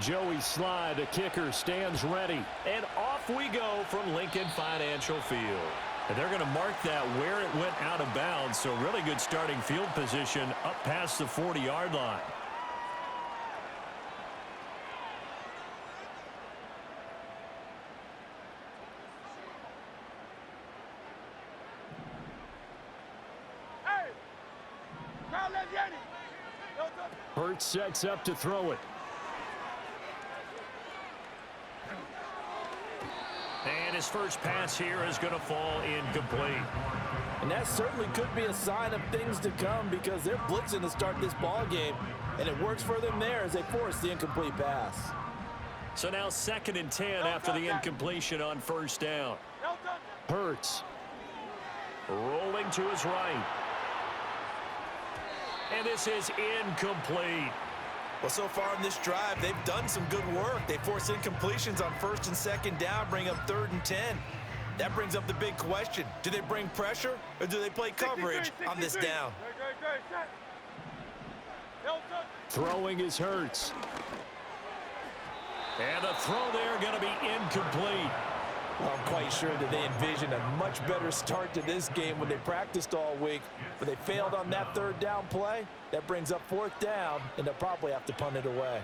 Joey Sly, the kicker, stands ready. And off we go from Lincoln Financial Field. And they're going to mark that where it went out of bounds. So really good starting field position up past the 40-yard line. Hurts sets up to throw it. And his first pass here is going to fall incomplete. And that certainly could be a sign of things to come because they're blitzing to start this ball game, and it works for them there as they force the incomplete pass. So now 2nd and 10 after the incompletion on first down. Hurts. Rolling to his right. And this is incomplete. Well, so far in this drive, they've done some good work. They force incompletions on 1st and 2nd down, bring up 3rd and 10. That brings up the big question. Do they bring pressure or do they play coverage on this down? Throwing is Hurts. And the throw there going to be incomplete. Well, I'm quite sure that they envisioned a much better start to this game when they practiced all week, but they failed on that 3rd down play. That brings up 4th down, and they'll probably have to punt it away.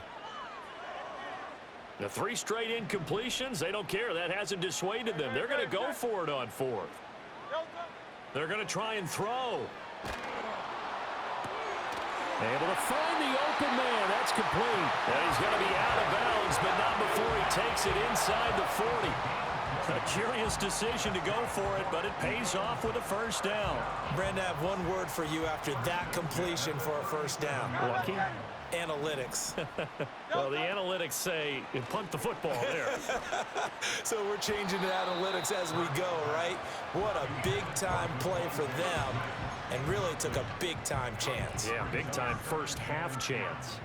The 3 straight incompletions, they don't care. That hasn't dissuaded them. They're going to go for it on 4th. They're going to try and throw. Able to find the open man. That's complete. And he's going to be out of bounds, but not before he takes it inside the 40. A curious decision to go for it, but it pays off with a first down. Brandon, I have one word for you after that completion for a first down. Lucky? Analytics. Well, the analytics say punt the football there. So we're changing to analytics as we go, right? What a big-time play for them, and really took a big-time chance. Yeah, big-time first half chance.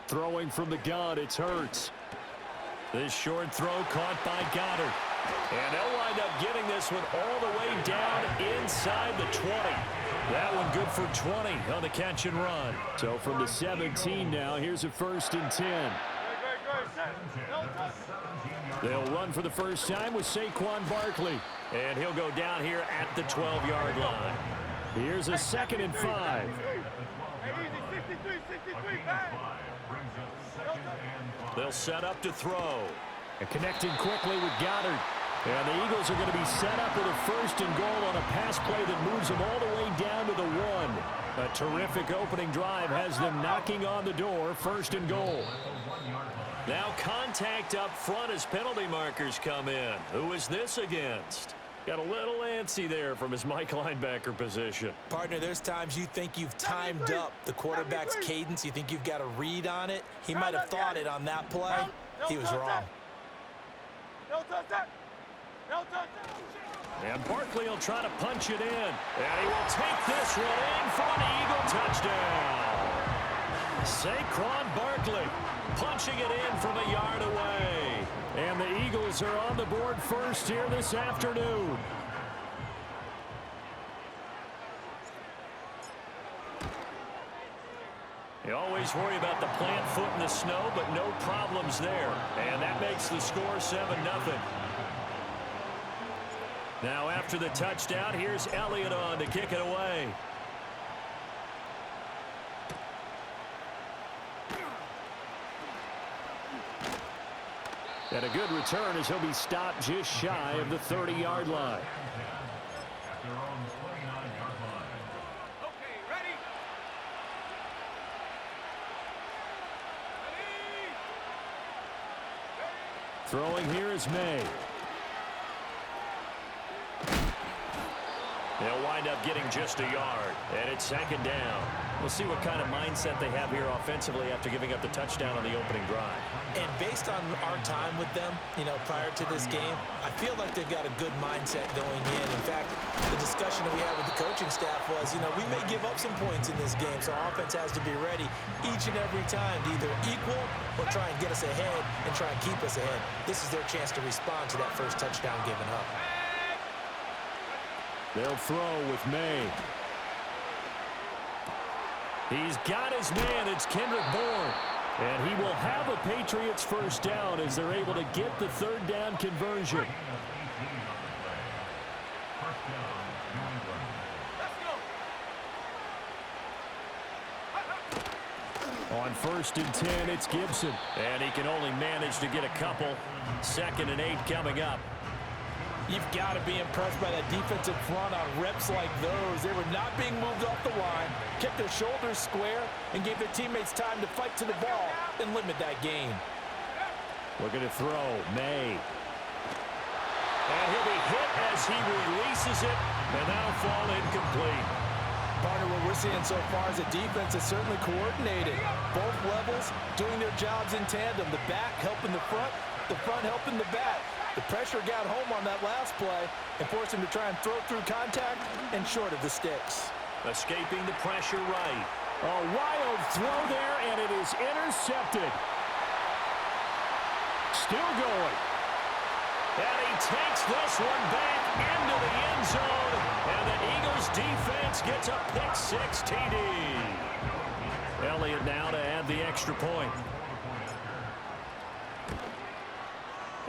Throwing from the gun, it's Hurts. This short throw caught by Goddard. And they'll wind up getting this one all the way down inside the 20. That one good for 20 on the catch and run. So from the 17 now, here's a 1st and 10. They'll run for the first time with Saquon Barkley. And he'll go down here at the 12-yard line. Here's a 2nd and 5. They'll set up to throw. And connecting quickly with Goddard. And the Eagles are going to be set up with a 1st and goal on a pass play that moves them all the way down to the 1. A terrific opening drive has them knocking on the door. 1st and goal. Now contact up front as penalty markers come in. Who is this against? Got a little antsy there from his Mike linebacker position. Partner, there's times you think you've timed up the quarterback's cadence. You think you've got a read on it. He might have thought it on that play. He was wrong. And Barkley will try to punch it in. And he will take this one in for an Eagle touchdown. Saquon Barkley punching it in from a yard away. And the Eagles are on the board first here this afternoon. You always worry about the plant foot in the snow, but no problems there. And that makes the score 7-0. Now after the touchdown, here's Elliott on to kick it away. And a good return as he'll be stopped just shy of the 30-yard line. Throwing here is May. They'll wind up getting just a yard, and it's 2nd down. We'll see what kind of mindset they have here offensively after giving up the touchdown on the opening drive. And based on our time with them, prior to this game, I feel like they've got a good mindset going in. In fact, the discussion that we had with the coaching staff was, we may give up some points in this game, so our offense has to be ready each and every time to either equal or try and get us ahead and try and keep us ahead. This is their chance to respond to that first touchdown given up. They'll throw with May. He's got his man. It's Kendrick Bourne. And he will have a Patriots first down as they're able to get the third down conversion. On 1st and 10, it's Gibson. And he can only manage to get a couple. 2nd and 8 coming up. You've got to be impressed by that defensive front on reps like those. They were not being moved off the line, kept their shoulders square, and gave their teammates time to fight to the ball and limit that gain. Looking to throw, May. And he'll be hit as he releases it, and that'll fall incomplete. Partner, what we're seeing so far is a defense that's certainly coordinated. Both levels doing their jobs in tandem. The back helping the front helping the back. The pressure got home on that last play and forced him to try and throw through contact and short of the sticks. Escaping the pressure right. A wild throw there, and it is intercepted. Still going. And he takes this one back into the end zone. And the Eagles defense gets a pick-6 TD. Elliott now to add the extra point.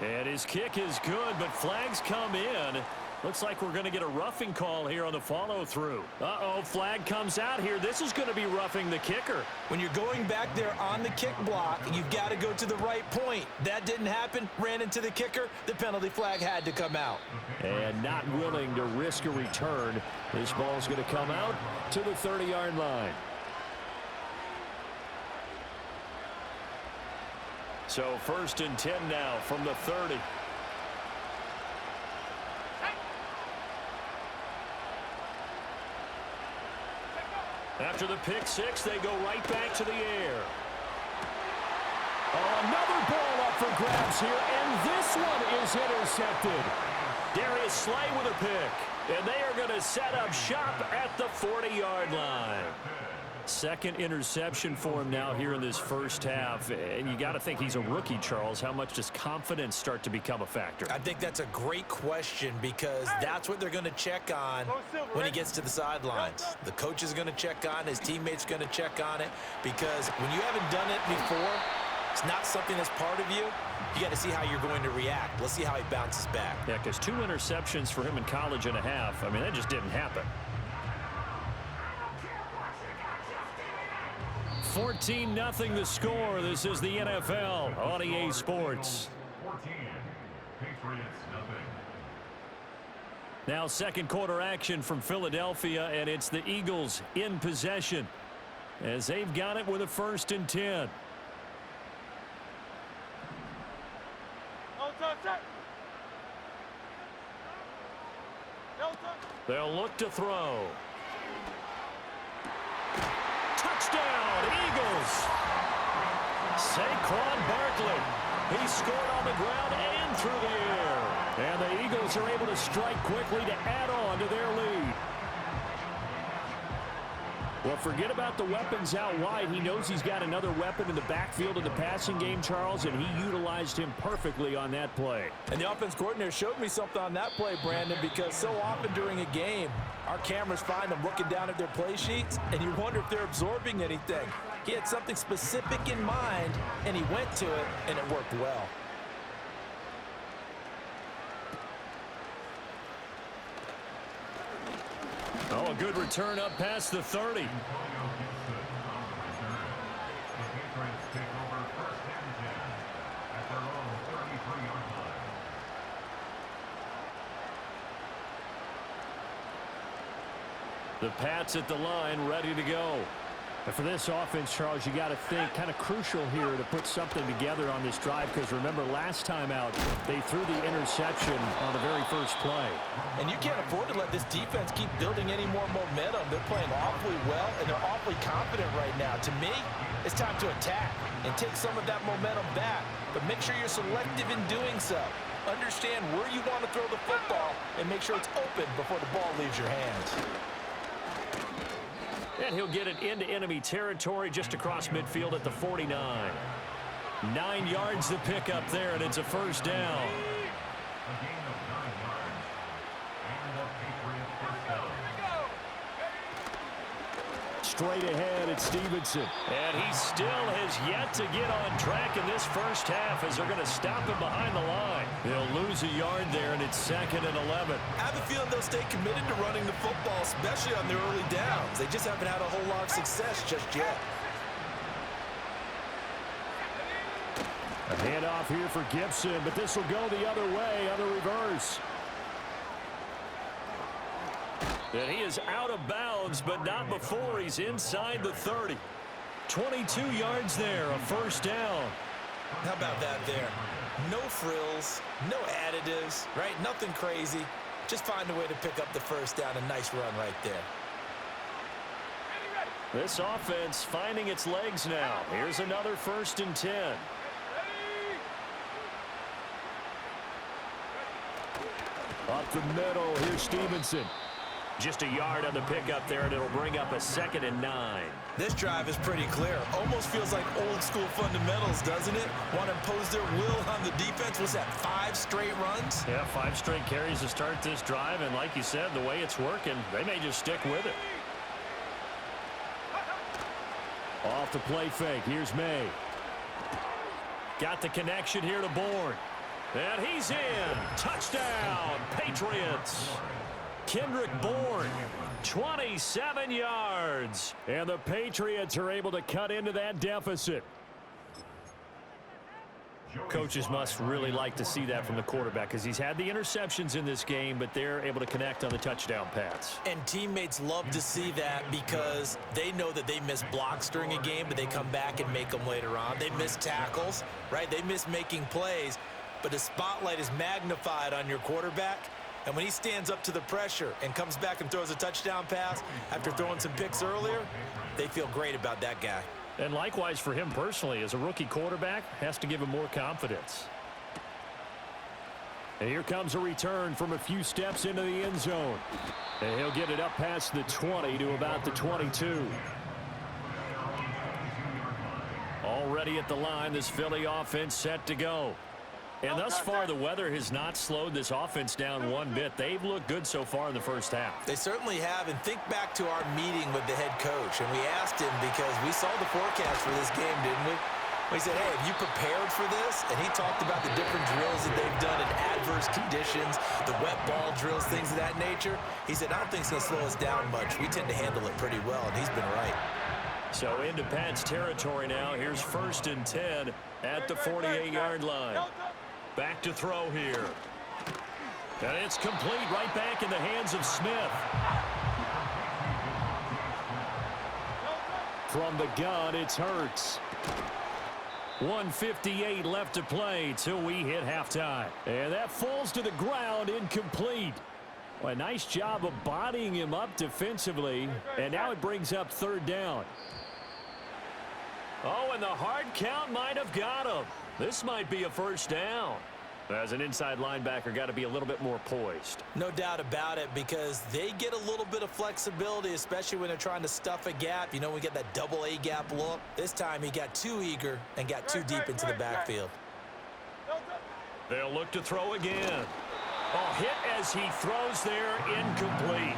And his kick is good, but flags come in. Looks like we're going to get a roughing call here on the follow-through. Uh-oh, flag comes out here. This is going to be roughing the kicker. When you're going back there on the kick block, you've got to go to the right point. That didn't happen. Ran into the kicker. The penalty flag had to come out. And not willing to risk a return. This ball's going to come out to the 30-yard line. So 1st and 10 now from the 30. After the pick-6, they go right back to the air. Oh, another ball up for grabs here, and this one is intercepted. Darius Slay with a pick, and they are going to set up shop at the 40-yard line. 2nd interception for him now here in this first half. And you got to think he's a rookie, Charles. How much does confidence start to become a factor? I think that's a great question because that's what they're going to check on when he gets to the sidelines. The coach is going to check on, his teammates going to check on it, because when you haven't done it before, it's not something that's part of you. You got to see how you're going to react. Let's see how he bounces back. Yeah, because 2 interceptions for him in college and a half. I mean, that just didn't happen. 14-0 the score. This is the NFL on EA Sports. Now 2nd quarter action from Philadelphia, and it's the Eagles in possession as they've got it with a 1st and 10. They'll look to throw. Touchdown, Eagles. Saquon Barkley. He scored on the ground and through the air. And the Eagles are able to strike quickly to add on to their lead. Well, forget about the weapons out wide. He knows he's got another weapon in the backfield of the passing game, Charles, and he utilized him perfectly on that play. And the offense coordinator showed me something on that play, Brandon, because so often during a game, our cameras find them looking down at their play sheets, and you wonder if they're absorbing anything. He had something specific in mind, and he went to it, and it worked well. Oh, a good return up past the 30. The Pats at the line, ready to go. And for this offense, Charles, you got to think kind of crucial here to put something together on this drive, because remember last time out they threw the interception on the very first play. And you can't afford to let this defense keep building any more momentum. They're playing awfully well, and they're awfully confident right now. To me, it's time to attack and take some of that momentum back, but make sure you're selective in doing so. Understand where you want to throw the football and make sure it's open before the ball leaves your hands. And he'll get it into enemy territory just across midfield at the 49. 9 yards to pick up there, and it's a first down. straight ahead at Stevenson. And he still has yet to get on track in this first half as they're going to stop him behind the line. He'll lose a yard there, and it's 2nd and 11. I have a feeling they'll stay committed to running the football, especially on their early downs. They just haven't had a whole lot of success just yet. A handoff here for Gibson, but this will go the other way on the reverse. And he is out of bounds, but not before he's inside the 30. 22 yards there, a first down. How about that there? No frills, no additives, right? Nothing crazy. Just find a way to pick up the first down. A nice run right there. This offense finding its legs now. Here's another 1st and 10. Up the middle, here's Stevenson. Just a yard on the pickup there, and it'll bring up a 2nd and 9. This drive is pretty clear. Almost feels like old school fundamentals, doesn't it? Want to impose their will on the defense. Was that 5 straight runs? Yeah, 5 straight carries to start this drive, and like you said, the way it's working, they may just stick with it. Off the play fake, here's May. Got the connection here to Bourne. And he's in. Touchdown, Patriots. Kendrick Bourne, 27 yards. And the Patriots are able to cut into that deficit. Coaches must really like to see that from the quarterback because he's had the interceptions in this game, but they're able to connect on the touchdown pass. And teammates love to see that because they know that they miss blocks during a game, but they come back and make them later on. They miss tackles, right? They miss making plays, but the spotlight is magnified on your quarterback. And when he stands up to the pressure and comes back and throws a touchdown pass after throwing some picks earlier, they feel great about that guy. And likewise for him personally, as a rookie quarterback, has to give him more confidence. And here comes a return from a few steps into the end zone. And he'll get it up past the 20 to about the 22. Already at the line, this Philly offense set to go. And thus far, the weather has not slowed this offense down one bit. They've looked good so far in the first half. They certainly have. And think back to our meeting with the head coach. And we asked him because we saw the forecast for this game, didn't we? We said, hey, have you prepared for this? And he talked about the different drills that they've done in adverse conditions, the wet ball drills, things of that nature. He said, I don't think it's going to slow us down much. We tend to handle it pretty well, and he's been right. So into Pat's territory now. Here's 1st and 10 at the 48-yard line. Back to throw here. And it's complete right back in the hands of Smith. From the gun, it's Hurts. 1:58 left to play till we hit halftime. And that falls to the ground, incomplete. Well, a nice job of bodying him up defensively. And now it brings up 3rd down. Oh, and the hard count might have got him. This might be a first down. As an inside linebacker, got to be a little bit more poised. No doubt about it, because they get a little bit of flexibility, especially when they're trying to stuff a gap. You know, we get that double A gap look. This time he got too eager and got too deep into the backfield. They'll look to throw again. Oh, hit as he throws there, incomplete.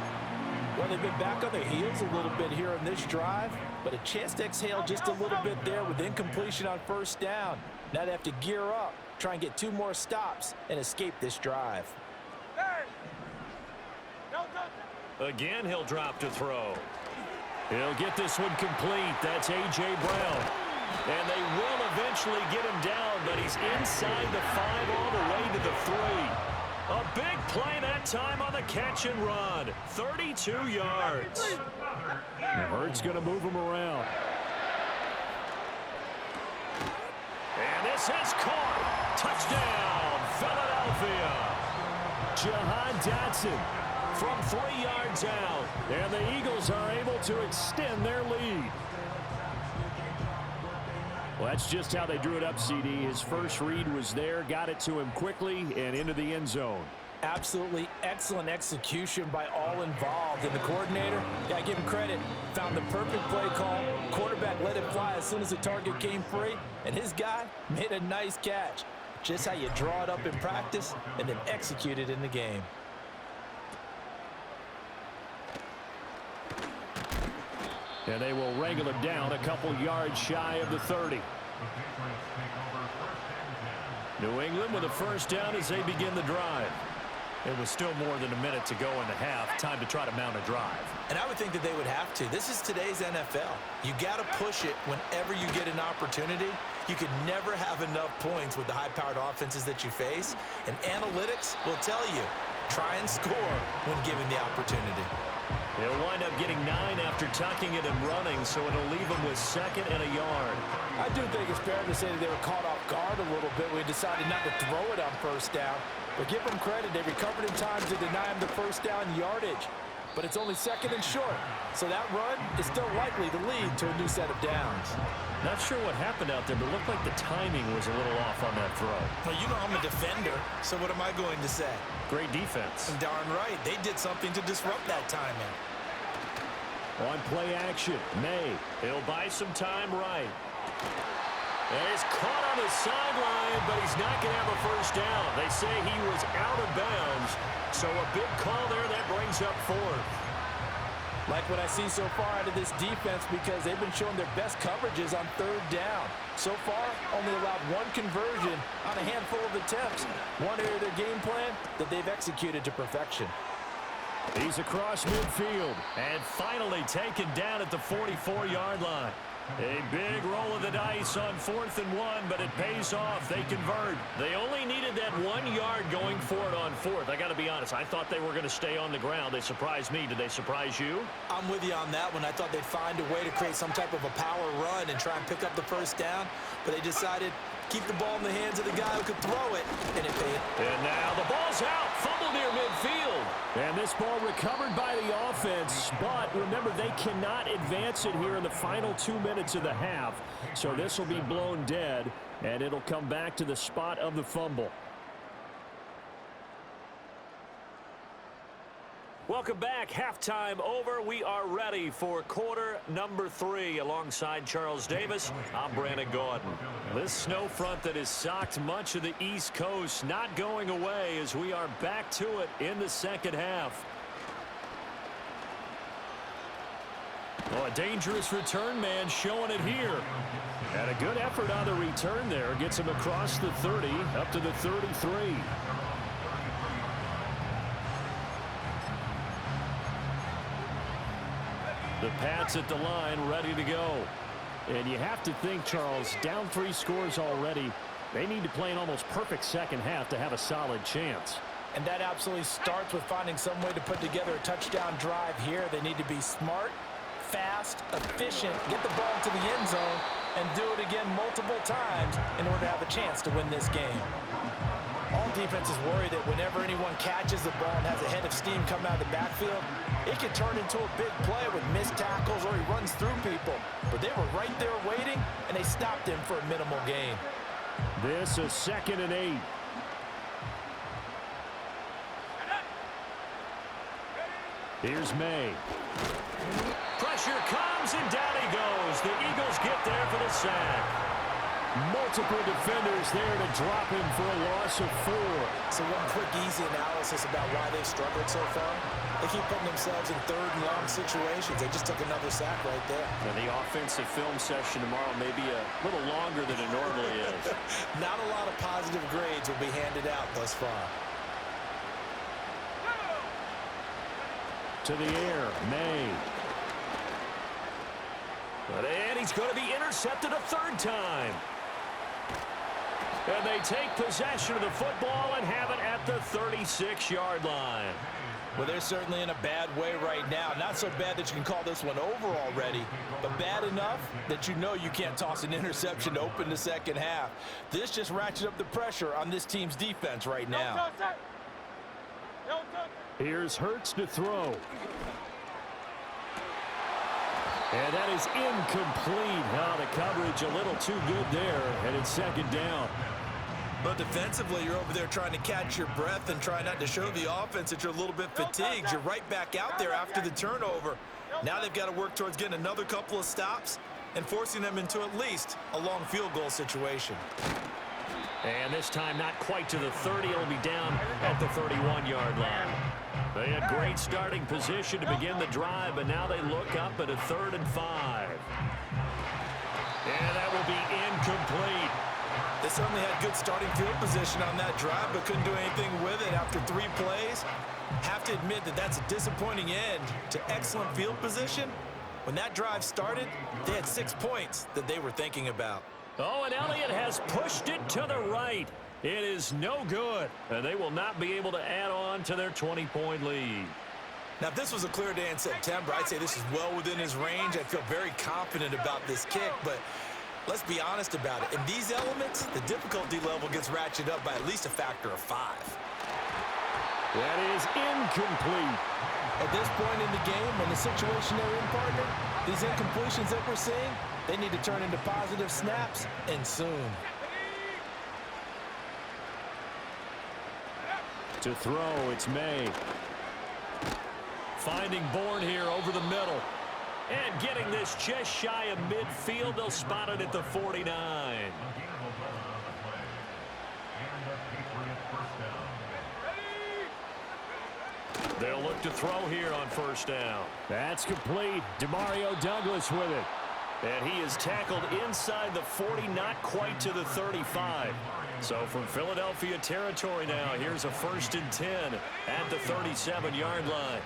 Well, they've been back on their heels a little bit here on this drive, but a chance to exhale just a little bit there with incompletion on 1st down. Now they have to gear up, try and get 2 more stops, and escape this drive. Again, he'll drop to throw. He'll get this one complete. That's A.J. Brown. And they will eventually get him down, but he's inside the 5 all the way to the 3. A big play that time on the catch and run. 32 yards. Hurts going to move him around. And this is caught. Touchdown, Philadelphia. Jahan Dotson from 3 yards out. And the Eagles are able to extend their lead. Well, that's just how they drew it up, CD. His first read was there, got it to him quickly, and into the end zone. Absolutely excellent execution by all involved. And the coordinator, got to give him credit, found the perfect play call. Quarterback let it fly as soon as the target came free, and his guy made a nice catch. Just how you draw it up in practice and then execute it in the game. And they will wrangle him down a couple yards shy of the 30. New England with a first down as they begin the drive. It was still more than a minute to go in the half. Time to try to mount a drive. And I would think that they would have to. This is today's NFL. You got to push it whenever you get an opportunity. You could never have enough points with the high-powered offenses that you face. And analytics will tell you, try and score when given the opportunity. He'll wind up getting 9 after tucking it and running, so it'll leave him with 2nd and a yard. I do think it's fair to say that they were caught off guard a little bit. We decided not to throw it on first down. But give them credit. They recovered in time to deny him the first down yardage. But it's only 2nd and short. So that run is still likely to lead to a new set of downs. Not sure what happened out there, but it looked like the timing was a little off on that throw. Well, you know I'm a defender, so what am I going to say? Great defense. And darn right. They did something to disrupt that timing. On play action, May. He'll buy some time right. And he's caught on the sideline, but he's not going to have a first down. They say he was out of bounds, so a big call there that brings up 4th. Like what I see so far out of this defense, because they've been showing their best coverages on 3rd down. So far, only allowed 1 conversion on a handful of attempts. One area of their game plan that they've executed to perfection. He's across midfield. And finally taken down at the 44-yard line. A big roll of the dice on 4th and 1, but it pays off. They convert. They only needed that 1 yard going for it on 4th. I got to be honest. I thought they were going to stay on the ground. They surprised me. Did they surprise you? I'm with you on that one. I thought they'd find a way to create some type of a power run and try and pick up the first down, but they decided keep the ball in the hands of the guy who could throw it, and it paid. And now the ball's out. Fumble near midfield. And this ball recovered by the offense, but remember, they cannot advance it here in the final 2 minutes of the half. So this will be blown dead, and it'll come back to the spot of the fumble. Welcome back. Halftime over. We are ready for quarter number 3. Alongside Charles Davis, I'm Brandon Gaudin. This snow front that has socked much of the East Coast not going away as we are back to it in the second half. Oh, a dangerous return man showing it here. And a good effort on the return there. Gets him across the 30 up to the 33. The Pats at the line, ready to go. And you have to think, Charles, down 3 scores already. They need to play an almost perfect second half to have a solid chance. And that absolutely starts with finding some way to put together a touchdown drive here. They need to be smart, fast, efficient, get the ball to the end zone, and do it again multiple times in order to have a chance to win this game. All defenses worry that whenever anyone catches the ball and has a head of steam coming out of the backfield, it can turn into a big play with missed tackles or he runs through people. But they were right there waiting, and they stopped him for a minimal gain. This is 2nd and 8. Here's May. Pressure comes, and down he goes. The Eagles get there for the sack. Multiple defenders there to drop him for a loss of 4. So one quick, easy analysis about why they've struggled so far. They keep putting themselves in 3rd and long situations. They just took another sack right there. And the offensive film session tomorrow may be a little longer than it normally is. Not a lot of positive grades will be handed out thus far. To the air, May. And he's going to be intercepted a 3rd time. And they take possession of the football and have it at the 36-yard line. Well, they're certainly in a bad way right now. Not so bad that you can call this one over already, but bad enough that you know you can't toss an interception to open the second half. This just ratchets up the pressure on this team's defense right now. Here's Hurts to throw. And that is incomplete. Now the coverage a little too good there, and it's 2nd down. But defensively, you're over there trying to catch your breath and try not to show the offense that you're a little bit fatigued. You're right back out there after the turnover. Now they've got to work towards getting another couple of stops and forcing them into at least a long field goal situation. And this time not quite to the 30. It'll be down at the 31-yard line. They had great starting position to begin the drive, but now they look up at a 3rd and 5. And that will be incomplete. They certainly had good starting field position on that drive, but couldn't do anything with it after 3 plays. Have to admit that that's a disappointing end to excellent field position. When that drive started, they had 6 points that they were thinking about. Oh, and Elliott has pushed it to the right. It is no good, and they will not be able to add on to their 20-point lead. Now, if this was a clear day in September, I'd say this is well within his range. I feel very confident about this kick, but let's be honest about it. In these elements, the difficulty level gets ratcheted up by at least a factor of 5. That is incomplete. At this point in the game, in the situation they're in, partner, these incompletions that we're seeing, they need to turn into positive snaps, and soon. To throw, it's May. Finding Bourne here over the middle. And getting this just shy of midfield. They'll spot it at the 49. They'll look to throw here on 1st down. That's complete. Demario Douglas with it. And he is tackled inside the 40, not quite to the 35. So from Philadelphia territory now, here's a 1st and 10 at the 37-yard line.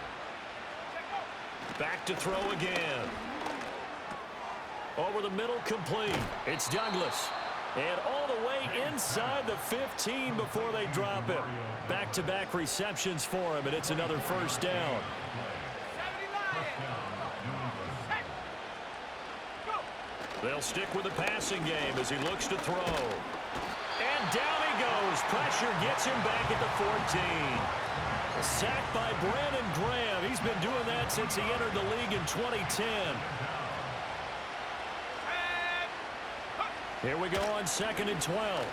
Back to throw again. Over the middle, complete. It's Douglas. And all the way inside the 15 before they drop him. Back-to-back receptions for him, and it's another 1st down. They'll stick with the passing game as he looks to throw. And down he goes. Pressure gets him back at the 14. A sack by Brandon Graham. He's been doing that since he entered the league in 2010. Here we go on 2nd and 12.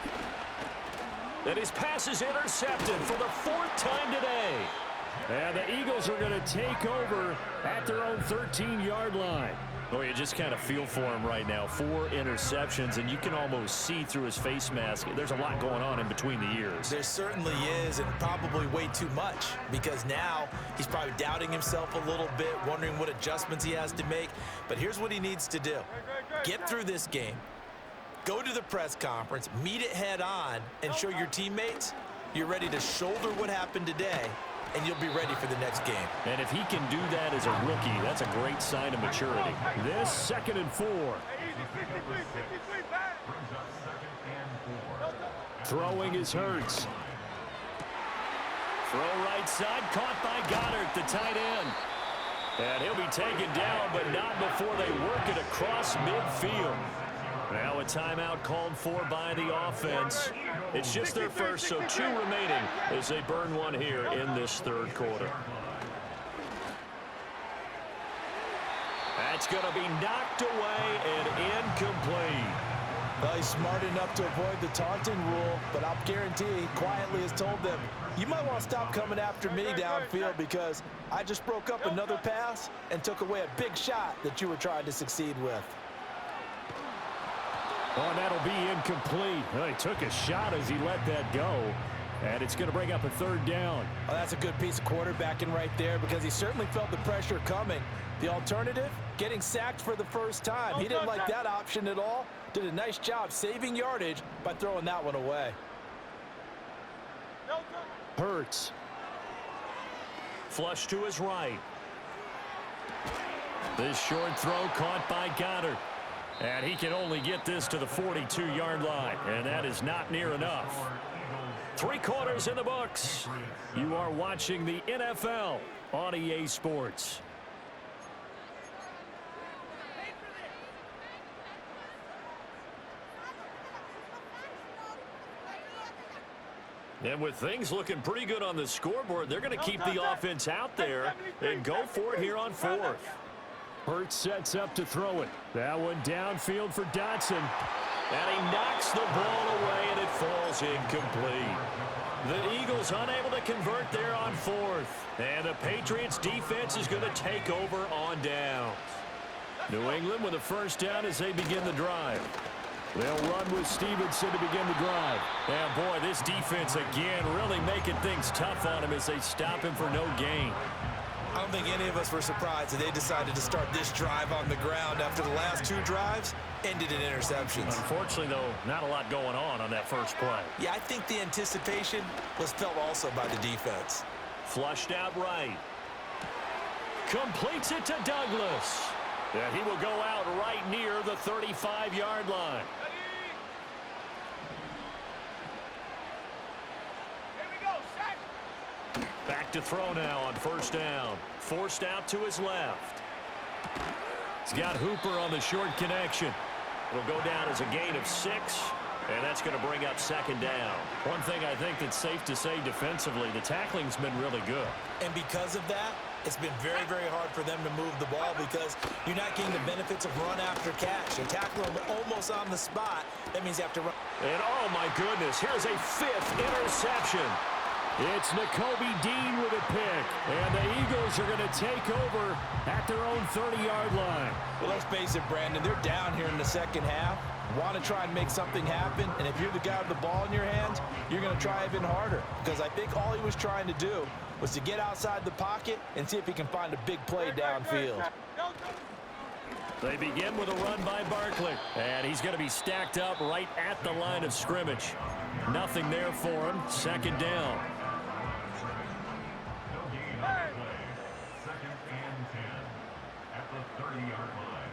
And his pass is intercepted for the 4th time today. And the Eagles are going to take over at their own 13-yard line. Well, you just kind of feel for him right now. 4 interceptions, and you can almost see through his face mask. There's a lot going on in between the ears. There certainly is, and probably way too much, because now he's probably doubting himself a little bit, wondering what adjustments he has to make. But here's what he needs to do. Get through this game. Go to the press conference, meet it head on, and show your teammates you're ready to shoulder what happened today, and you'll be ready for the next game. And if he can do that as a rookie, that's a great sign of maturity. This 2nd and 4. Throwing is Hurts. Throw right side, caught by Goddard, the tight end. And he'll be taken down, but not before they work it across midfield. Now a timeout called for by the offense. It's just their first, so 2 remaining as they burn one here in this 3rd quarter. That's going to be knocked away and incomplete. Well, he's smart enough to avoid the taunting rule, but I'll guarantee he quietly has told them, you might want to stop coming after me downfield because I just broke up another pass and took away a big shot that you were trying to succeed with. Oh, and that'll be incomplete. Well, he took a shot as he let that go. And it's going to bring up a 3rd down. Well, that's a good piece of quarterbacking right there because he certainly felt the pressure coming. The alternative, getting sacked for the 1st time. He didn't like that option at all. Did a nice job saving yardage by throwing that one away. Hurts. Flush to his right. This short throw caught by Goddard. And he can only get this to the 42-yard line. And that is not near enough. 3 quarters in the books. You are watching the NFL on EA Sports. And with things looking pretty good on the scoreboard, they're going to keep the offense out there and go for it here on 4th. Hurts sets up to throw it. That one downfield for Dotson. And he knocks the ball away, and it falls incomplete. The Eagles unable to convert there on 4th. And the Patriots defense is going to take over on downs. New England with a 1st down as they begin the drive. They'll run with Stevenson to begin the drive. And, boy, this defense, again, really making things tough on him as they stop him for no gain. I don't think any of us were surprised that they decided to start this drive on the ground after the last 2 drives ended in interceptions. Unfortunately, though, not a lot going on that first play. Yeah, I think the anticipation was felt also by the defense. Flushed out right. Completes it to Douglas. And he will go out right near the 35-yard line. Back to throw now on first down. Forced out to his left. He's got Hooper on the short connection. It'll go down as a gain of 6, and that's going to bring up second down. One thing I think that's safe to say defensively, the tackling's been really good. And because of that, it's been very, very hard for them to move the ball because you're not getting the benefits of run after catch. You're tackling them almost on the spot. That means you have to run. And, oh, my goodness, here's a 5th interception. It's Nakobe Dean with a pick, and the Eagles are going to take over at their own 30-yard line. Well, let's face it, Brandon, they're down here in the second half. Want to try and make something happen, and if you're the guy with the ball in your hands, you're going to try even harder because I think all he was trying to do was to get outside the pocket and see if he can find a big play downfield. They begin with a run by Barkley, and he's going to be stacked up right at the line of scrimmage. Nothing there for him. Second down. Second and 10 at the 30-yard line.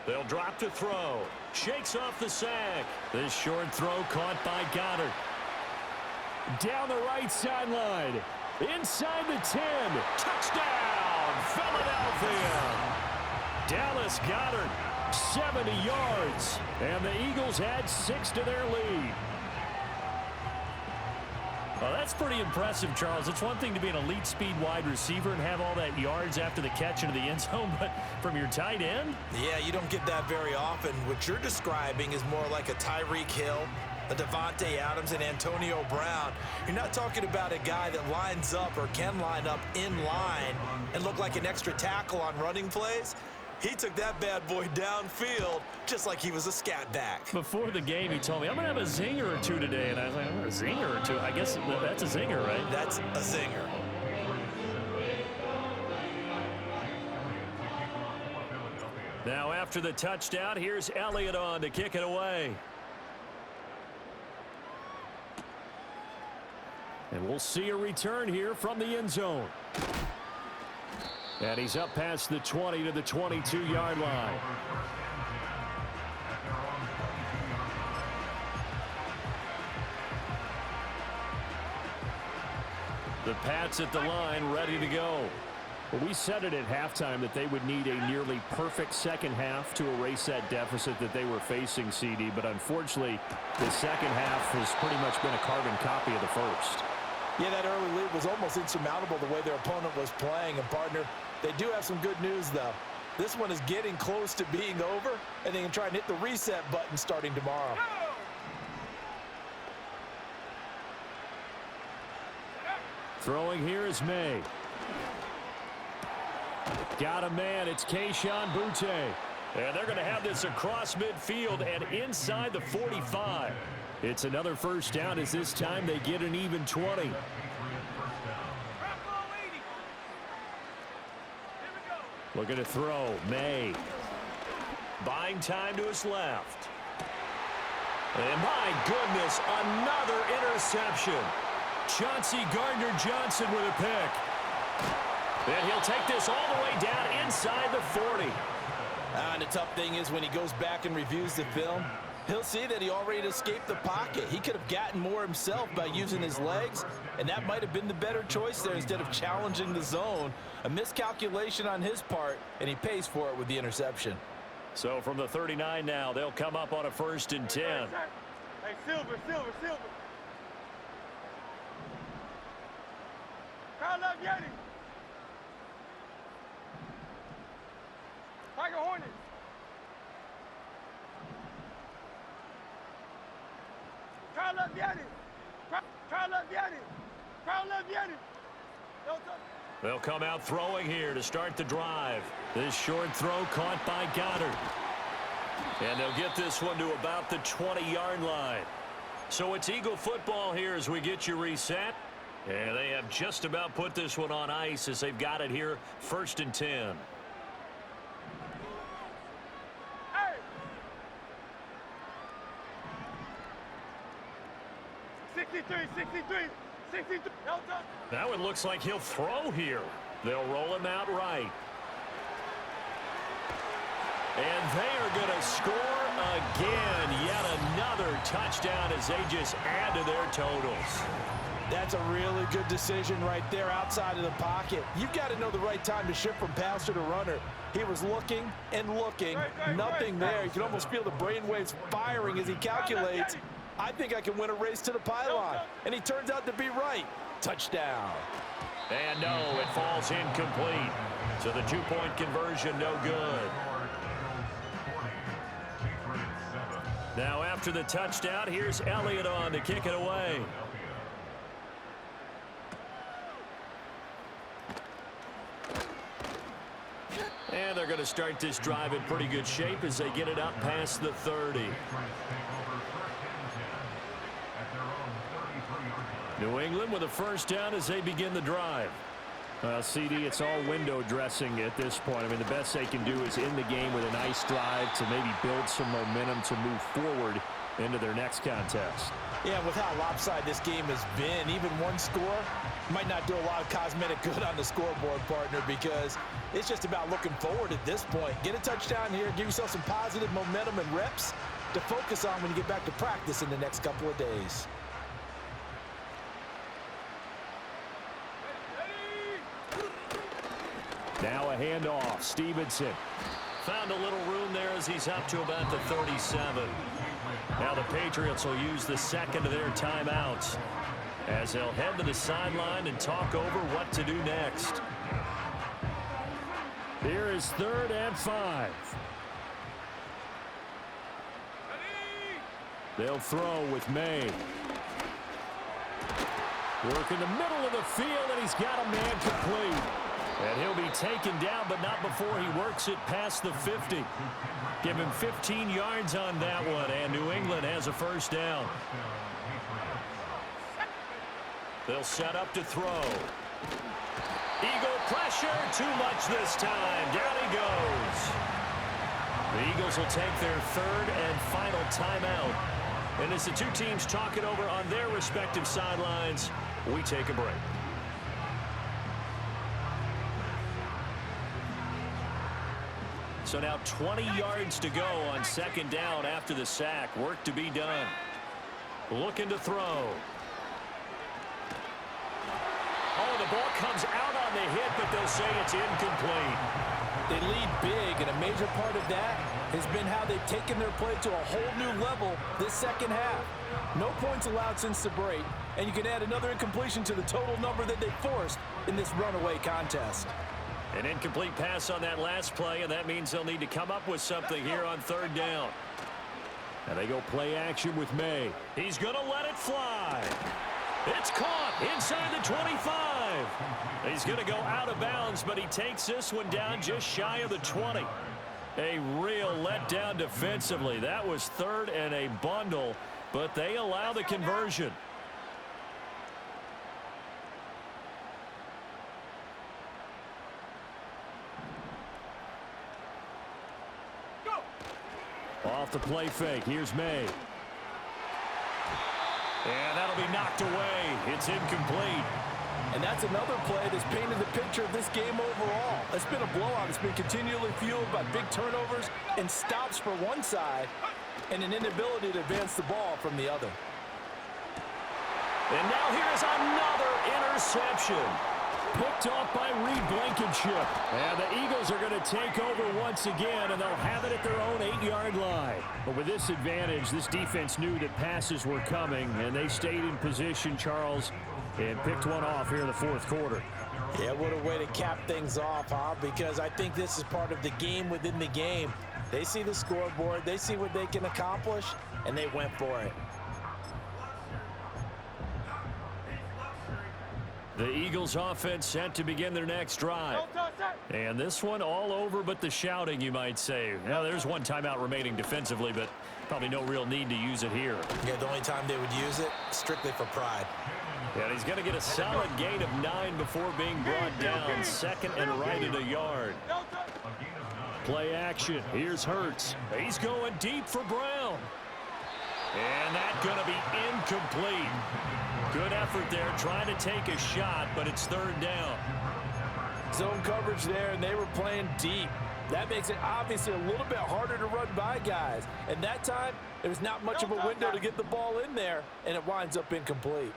They'll drop to throw. Shakes off the sack. This short throw caught by Goddard. Down the right sideline. Inside the 10. Touchdown, Philadelphia. Dallas Goddard, 70 yards. And the Eagles add 6 to their lead. Well, that's pretty impressive, Charles. It's one thing to be an elite speed wide receiver and have all that yards after the catch into the end zone, but from your tight end? Yeah, you don't get that very often. What you're describing is more like a Tyreek Hill, a Devontae Adams, and Antonio Brown. You're not talking about a guy that lines up or can line up in line and look like an extra tackle on running plays. He took that bad boy downfield just like he was a scat back. Before the game, he told me, I'm going to have a zinger or two today. And I was like, a zinger or two? I guess that's a zinger, right? That's a zinger. Now, after the touchdown, here's Elliott on to kick it away. And we'll see a return here from the end zone. And he's up past the 20 to the 22-yard line. The Pats at the line, ready to go. Well, we said it at halftime that they would need a nearly perfect second half to erase that deficit that they were facing, CD. But unfortunately, the second half has pretty much been a carbon copy of the first. Yeah, that early lead was almost insurmountable the way their opponent was playing. And, partner, they do have some good news, though. This one is getting close to being over, and they can try and hit the reset button starting tomorrow. Throwing here is May. Got a man. It's Kayshon Boutte. And they're going to have this across midfield and inside the 45. It's another first down as this time they get an even 20. Looking to throw. May. Buying time to his left. And my goodness, another interception. Chauncey Gardner-Johnson with a pick. And he'll take this all the way down inside the 40. And the tough thing is when he goes back and reviews the film, he'll see that he already escaped the pocket. He could have gotten more himself by using his legs, and that might have been the better choice there instead of challenging the zone. A miscalculation on his part, and he pays for it with the interception. So from the 39 now, they'll come up on a 1st and 10. Hey, Silver. Crowd love Yeti. Tiger Hornets. Crowd love Yeti. Crowd love Yeti. Crowd love Yeti. No touch. They'll come out throwing here to start the drive. This short throw caught by Goddard. And they'll get this one to about the 20-yard line. So it's Eagle football here as we get you reset. And they have just about put this one on ice as they've got it here, 1st and 10. Hey! 63, 63, 63. Now it looks like he'll throw here. They'll roll him out right. And they are going to score again. Yet another touchdown as they just add to their totals. That's a really good decision right there outside of the pocket. You've got to know the right time to shift from passer to runner. He was looking and looking. Nothing there. You can almost feel the brainwaves firing as he calculates, I think I can win a race to the pylon. And he turns out to be right. Touchdown. And no, it falls incomplete. So the 2-point conversion, no good. Now after the touchdown, here's Elliott on to kick it away. And they're going to start this drive in pretty good shape as they get it up past the 30. New England with a first down as they begin the drive. CD, it's all window dressing at this point. I mean, the best they can do is end the game with a nice drive to maybe build some momentum to move forward into their next contest. Yeah, with how lopsided this game has been, even one score might not do a lot of cosmetic good on the scoreboard, partner, because it's just about looking forward at this point. Get a touchdown here, give yourself some positive momentum and reps to focus on when you get back to practice in the next couple of days. Now a handoff. Stevenson. Found a little room there as he's up to about the 37. Now the Patriots will use the second of their timeouts as they'll head to the sideline and talk over what to do next. Here is 3rd and 5. They'll throw with May. Work in the middle of the field, and he's got a man complete. And he'll be taken down, but not before he works it past the 50. Give him 15 yards on that one, and New England has a first down. They'll set up to throw. Eagle pressure, too much this time. Down he goes. The Eagles will take their 3rd and final timeout. And as the two teams talk it over on their respective sidelines, we take a break. So now 20 yards to go on 2nd down after the sack. Work to be done. Looking to throw. Oh, the ball comes out on the hit, but they'll say it's incomplete. They lead big, and a major part of that has been how they've taken their play to a whole new level this second half. No points allowed since the break, and you can add another incompletion to the total number that they forced in this runaway contest. An incomplete pass on that last play, and that means they'll need to come up with something here on 3rd down. And they go play action with May. He's going to let it fly. It's caught inside the 25. He's going to go out of bounds, but he takes this one down just shy of the 20. A real letdown defensively. That was 3rd and a bundle, but they allow the conversion. Off the play fake. Here's May. And that'll be knocked away. It's incomplete. And that's another play that's painted the picture of this game overall. It's been a blowout. It's been continually fueled by big turnovers and stops for one side and an inability to advance the ball from the other. And now here's another interception. Picked off by Reed Blankenship. And the Eagles are going to take over once again, and they'll have it at their own 8-yard line. But with this advantage, this defense knew that passes were coming, and they stayed in position, Charles, and picked one off here in the 4th quarter. Yeah, what a way to cap things off, huh? Because I think this is part of the game within the game. They see the scoreboard, they see what they can accomplish, and they went for it. The Eagles offense set to begin their next drive. And this one all over but the shouting, you might say. Now, there's one timeout remaining defensively, but probably no real need to use it here. Yeah, the only time they would use it, strictly for pride. And he's going to get a solid gain of 9 before being brought down. Second and right at a yard. Play action. Here's Hurts. He's going deep for Brown. And that's going to be incomplete. Good effort there, trying to take a shot, but it's third down. Zone coverage there, and they were playing deep. That makes it obviously a little bit harder to run by guys. And that time, there's not much of a window to get the ball in there, and it winds up incomplete.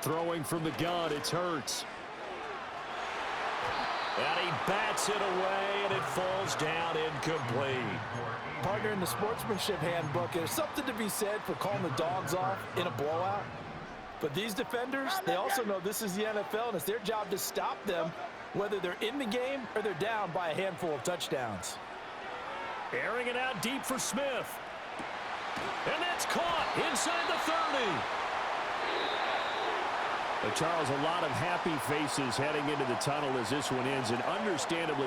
Throwing from the gun, it's Hurts. And he bats it away, and it falls down incomplete. Partner, in the sportsmanship handbook, there's something to be said for calling the dogs off in a blowout. But these defenders, they also know this is the NFL, and it's their job to stop them, whether they're in the game or they're down by a handful of touchdowns. Airing it out deep for Smith. And that's caught inside the 30. Charles, a lot of happy faces heading into the tunnel as this one ends, and understandably